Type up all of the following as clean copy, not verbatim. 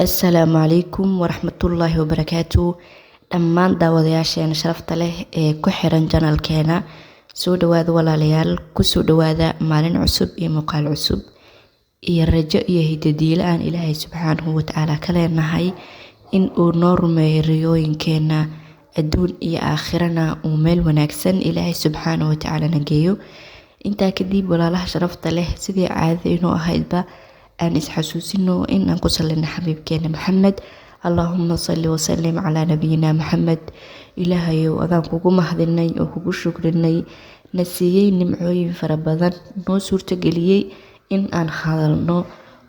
Asalaamu calaykum waraxmatullaahi wabarakaatu. Dhammaan daawadayaasheena sharafta leh ee ku xiran janalkeena, soo dhawaada walaalayaal, ku soo dhawaada maalin cusub iyo muuqaal cusub iyo rajo iyo hidadiilo aan Ilaahay subxaanahu wa tacaala ka leenahay in uu noo rumeeyo riyooyinkeena adduun iyo aakhirana uu meel wanaagsan Ilaahay subxaanahu wa tacaala na geeyo. Intaa kadib walaalaha sharafta leh, sidii caadada inoo ahaydba aan isxasuusino in aan ku salino xabiibkeena Maxamed. Allahumma salli wa sallim calaa nabiyina Maxamed. Ilaahayow adaan kugu mahadinay oo kugu shukrinay, na siiyey nimcooyin fara badan, noo suurtageliyey in aan hadalno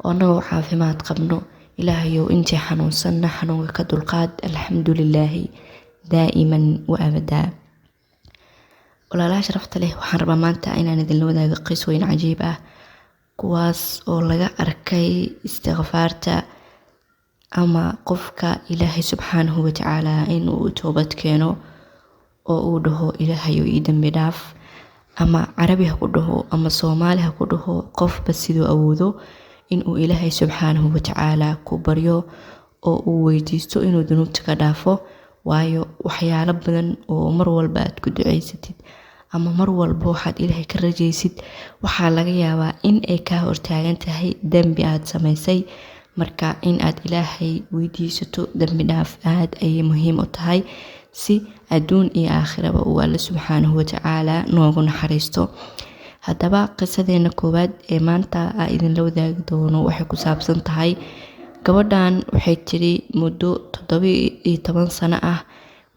oo nagoo caafimaad qabno. Ilaahayow intii xanuunsanna xanuunka ka dulqaad. Alxamdulilaahi daa'iman wa abadaa. Walaalaha sharafta leh, waxaan rabaa maanta inaan idinla wadaago qisooyin cajiib ah, kuwaas oo laga arkay istighfaarta ama qofka Ilaahay subxaanahu wa tacaala inuu toobad keeno oo uu dhaho Ilaahayow ii dambi dhaaf, ama carabi ha ku dhaho ama Soomaali ha ku dhaho, qofba siduu awoodo inuu Ilaahay subxaanahu wa tacaala ku baryo oo uu weydiisto inuu dunuubta ka dhaafo. Waayo waxyaalo badan oo mar walba aad ku duceysatid ama mar walba waxaad Ilaahay ka rajaysid, waxaa laga yaabaa in ay ka hortaagan tahay dambi aad samaysay. Marka in aad Ilaahay weydiisato dambi dhaaf aad ayay muhiim u tahay, si adduun iyo aakhiraba uu Alle subxaanahu wa tacaala noogu naxariisto. Haddaba qisadeena koowaad ee maanta aan idinla wadaagi doono waxay ku saabsan tahay gabadhan. Waxay tiri muddo 17 sano ah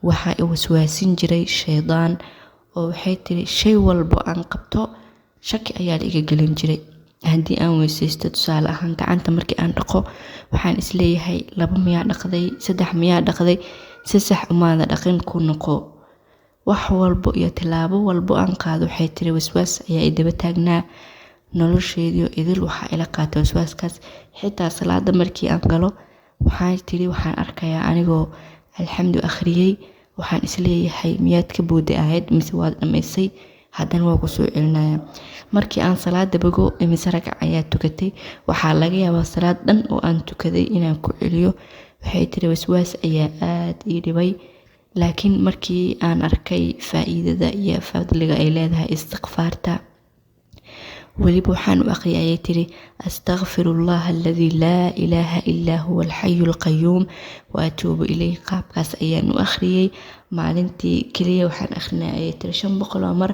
waxa uu waswaasin jiray shaydaan, oo waxay tiri shay walbo aan qabto shaki ayaa iga gelin jiray. Haddii aan weysaysto, tusaale ahaan gacanta markii aan dhaqo, waxaan isleeyahay 2 miyaa dhaqday, 3 miyaa dhaqday, si sax umaada dhaqin ku noqo. Wax walbo iyo tilaabo walbo aan qaado, waxay tiri waswaas ayaa idaba taagnaa. Nolosheedu idil waxa ila qaatay waswaaskaas. Xitaa salaada markii aan galo, waxay tiri waxaan arkayaa anigoo alxamdu akhriyay, waxaan isleeyahay miyaad ka booday ahayd mise waad dhamaysay, haddana waa ku soo celinaya. Markii aan salaada bogo, imise rakac ayaa tukatay, waxaa laga yaabaa salaad dhan oo aan tukaday inaan ku celiyo. Waxay tiri waswaas ayaa aad ii dhibay, laakiin markii aan arkay faa'iidada iyo fadliga ay leedahay istighfaarta, weliba waxaan u akhriyay ayay tiri astaghfirullah alladhi laa ilaaha illaa huwa alxayyul qayyuum wa atuubu ilayh. qaabkaas ayaan u akhriyay maalintii kaliya. waxaan akhrinay ayay tiri 500 mar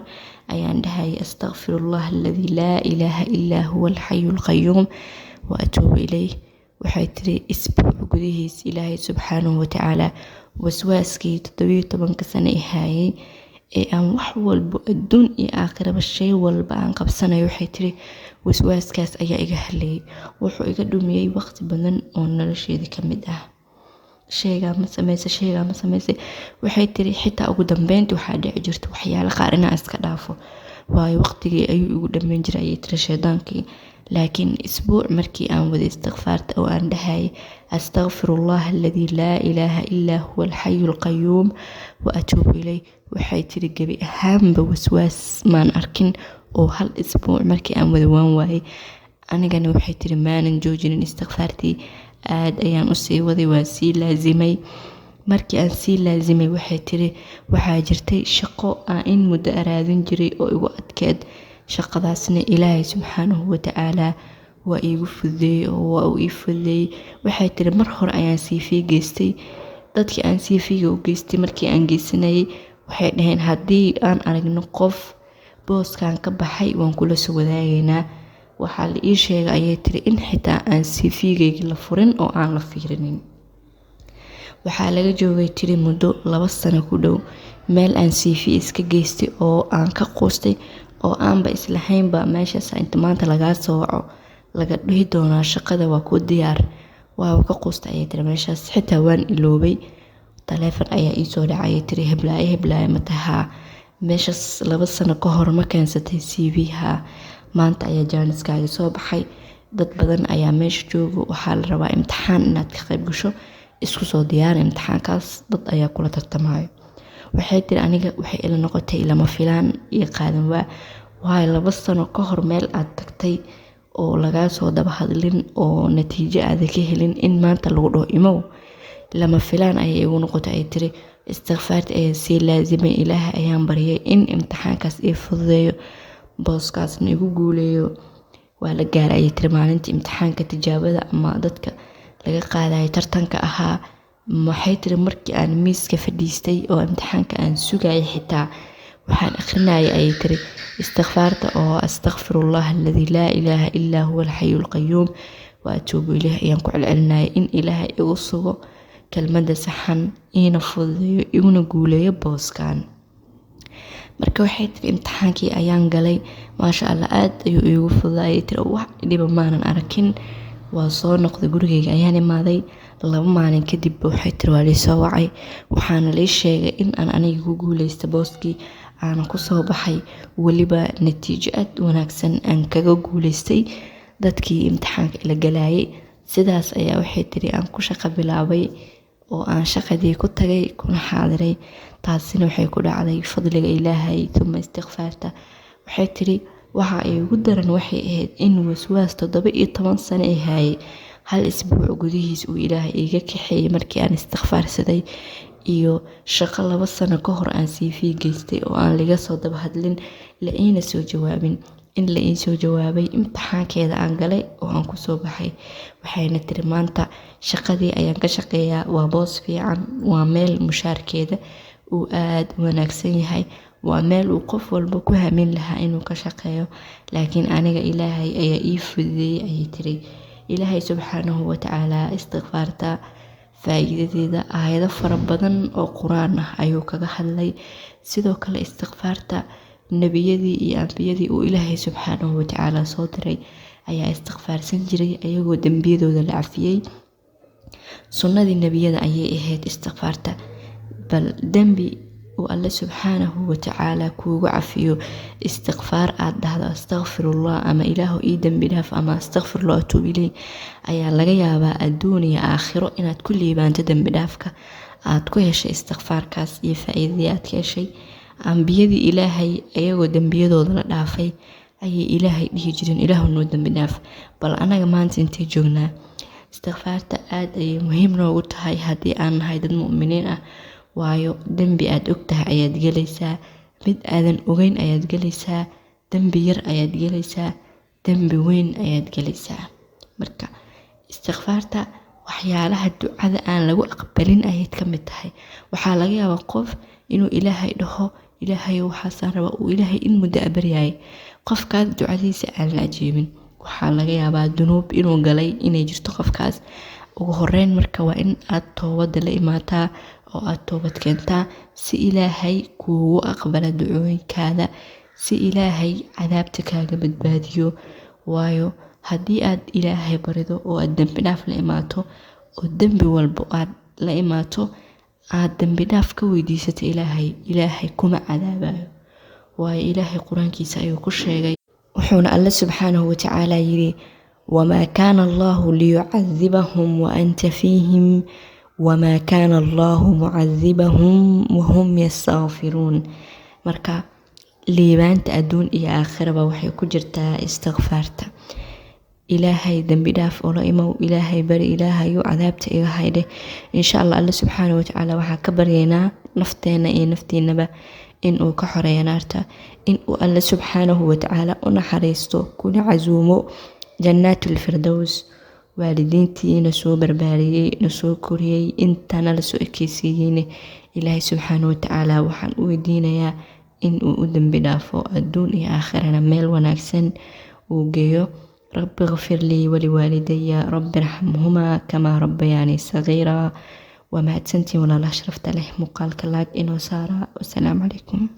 ayaan dhahay astaghfirullah alladhi laa ilaaha illaa huwa alxayyul qayyuum wa atuubu ilayh. waxay tiri isbuuc gudihiis Ilaahay subxaanahu wa tacaala waswaaskii 17 sano hayay ee aan wax walbo adduun iyo aakhiraba shay walba aan qabsanayo, waxay tiri waswaaskaas ayaa iga haleyay. wuxuu iga dhumiyay waqti badan oo nolosheedii ka mid ah. shayga ma samaysay. waxay tiri xitaa ugu dambeyntii waxaa dhici jirta waxyaalo qaar inaan iska dhaafo, waayo waqtigii ayuu igu dhammeyn jiray ayay tiri shaydaankii. laakiin isbuuc markii aan wada istighfaarta oo aan dhahay astaghfirullah alladhi laa ilaaha illaa huwa alxayyul qayyuum wa atuubu ilayh, waxay tiri gebi ahaanba waswaas maan arkin. oo hal isbuuc markii aan wada waan waayay, anigana waxay tiri maanan joojinin istighfaartii, aad ayaan u sii waday, waan sii laazimay. markii aan sii laazimay, waxay tiri waxaa jirtay shaqo aan in muddo araadin jiray oo igu adkeed. shaqadaasna Ilaahay subxaanahu wa tacaala waa iigu fududeeyey oo waa uu ii fududeeyey. waxay tiri mar hore ayaan CV geystay. dadkii aan CV-ga u geystay markii aan geysanayay, waxay dhaheen haddii aan aragno qof booskan ka baxay waan kula soo wadaagaynaa. waxaa la ii sheegay ayay tiri in xitaa aan CV-gayga la furin oo aan la fiirinin. waxaa laga joogay tiri muddo 2 sano ku dhow meel aan CV iska geystay oo aan ka quustay, oo aanba islahaynba meeshaas inta maanta lagaa soo waco laga dhihi doonaa shaqada waa ku diyaar. waa ka quustay ayay tiri meeshaas. xitaa waan iloobay. taleefon ayaa ii soo dhacay ayay tiri heblaaye ma tahaa meeshaas 2 sano ka hor ma keensatay CV-ha, maanta ayaa jaaniskaaga soo baxay, dad badan ayaa meesha joogo, waxaa la rabaa imtixaan inaad ka qayb gasho, isku soo diyaari imtixaankaas, dad ayaa kula tartamayo. waxay tiri aniga waxay ila noqotay lama filaan iyo qaadan waayo 2 sano ka hor meel aad tagtay oo lagaa soo daba hadlin oo natiijo aad ka helin in maanta lagu dhaho imow lama filaan ayay igu noqotay. ay tiri istighfaarta ayaan sii laazimay, ilaahay ayaan baryay in imtixaankaas ii fududeeyo, booskaasna igu guuleeyo. waa la gaaray ayay tiri maalintii imtixaanka tijaabada ama dadka laga qaadayo tartanka ahaa. waxay tiri markii aan miiska fadhiistay oo imtixaanka aan sugayay xitaa waxaan akhrinayay ayay tiri istighfaarta oo astaghfirullah alladhi laa ilaaha illaa huwa alxayyul qayyuum wa atuubu ilayh ayaan ku celcelinayay in ilaahay igu sugo kelmadda saxan, iina fududeeyo, iguna guuleeyo booskan. marka waxay tiri imtixaankii ayaan galay, maasha Allah aad ayuu iigu fududaayay. tiri wax dhiba maanan arkin. waa soo noqday gurigeyga ayaan imaaday. 2 maalin kadib waxay tiri waa soo wacay, waxaana la sheegay in aan aniga ku guuleysto booskii aan ku soo baxay, waliba natiijo aad wanaagsan aan kaga guuleystay dadkii imtixaanka la galayay. sidaas ayaa waxay tiri aan ku shaqo bilaabay oo aan shaqadii ku tagay kuna xaadiray. taasina waxay ku dhacday fadliga Ilaahay tuma istighfaarta. waxay tiri waxa ay ugu daran waxay ahayd in waswaas 17 sano ay hayay hal isbuuc gudihiis uu Ilaahay iga kaxeeyay markii aan istighfaarsaday, iyo shaqo 2 sano ka hor aan CV geystay oo aan laga soo daba hadlin, la iina soo jawaabin. in la ii soo jawaabay imtixaankeeda aan galay oo aan ku soo baxay. waxayna tiri maanta shaqadii ayaan ka shaqeeyaa, waa boos fiican, waa meel mushaarkeeda uu aad wanaagsan yahay, waa meel uu qof walba ku hamin lahaa inuu ka shaqeeyo, laakiin aniga Ilaahay ayaa ii fududeeyay ayay tiri. Ilaahay subxaanahu wa ta'aala istighfaarta faa'iidadeeda aayado fara badan oo quraan ah ayuu kaga hadlay. sidoo kale istighfaarta nabiyadii iyo ambiyadii uu Ilaahay subxaanahu wa ta'aala soo diray ayaa istighfaarsan jiray ayagoo dambiyadooda la cafiyay. sunnadii nabiyada ayay ahayd istighfaarta. bal dambi uu Allah subxaanahu wa ta'aala kuugu cafiyo istighfaar aad dhahdo astaghfirullah ama ilaahu ii dambi dhaaf ama astaghfirullah atuub ilayh, ayaa laga yaabaa adduun iyo aakhiro inaad ku liibaanto dambi dhaafka aad ku heshay istighfaarkaas iyo faa'iidadii aad ka heshay. ambiyadii Ilaahay ayagoo dambiyadooda la dhaafay ayay Ilaahay dhihi jireen ilaahu noo dambi dhaaf. bal anaga maanta intee joognaa? istighfaarta aad ayay muhiim noogu tahay haddii aan nahay dad mu'miniin ah, waayo dambi aad ogtahay ayaad gelaysaa, mid aadan ogeyn ayaad gelaysaa, dambi yar ayaad gelaysaa, dambi weyn ayaad gelaysaa. marka istighfaarta waxyaalaha ducada aan lagu aqbalin ayayd ka mid tahay. waxaa laga yaabaa qof inuu Ilaahay dhaho Ilaahay waxaan rabaa uu Ilaahay in muddo abaryay, qofkaas ducadiisa aan la ajeebin. waxaa laga yaabaa dunuub inuu galay inay jirto qofkaas. ugu horeyn marka waa in aad toobad la imaataa oo aad toobad keentaa si Ilaahay kuugu aqbala ducooyinkaada, si Ilaahay cadaabta kaaga badbaadiyo. waayo haddii aad Ilaahay barido oo aad dambi dhaaf la imaato oo dambi walba aad la imaato aad dambi dhaaf ka weydiisato Ilaahay kuma cadaabayo. waayo Ilaahay quraankiisa ayuu ku sheegay, wuxuuna Allah subxaanahu wa ta'aala yiri وما كان الله ليعذبهم وأنت فيهم وما كان الله معذبهم وهم يستغفرون. marka liibaanta adduun iyo aakhiraba waxay ku jirtaa istighfaarta. Ilaahay dambi dhaaf oo la imow, Ilaahay bari, Ilaahay uu cadaabta iga haydhe. insha Allah Allah subxaanahu wa ta'aala waxaa ka baryaynaa nafteena iyo naftiinaba in uu ka xoreeyo naarta, in uu Allah subxaanahu wa ta'aala u naxariisto kuna casuumo jannatul firdaws. waalidiintiina soo barbaariyay na soo koriyay intana la soo ekeysiiyay Ilaahay subxaanahu wa ta'aala waxaan u weydiinayaa in uu u dambi dhaafo adduun iyo aakhirana meel wanaagsan uu geeyo. rabbi ighfir lii wa liwaalidayya rabbi irhamhumaa kamaa rabbayaanii sagiiraa. waa mahadsantiin walaalaha sharafta leh. muuqaalka laag inoo saara. wassalaamu calaykum.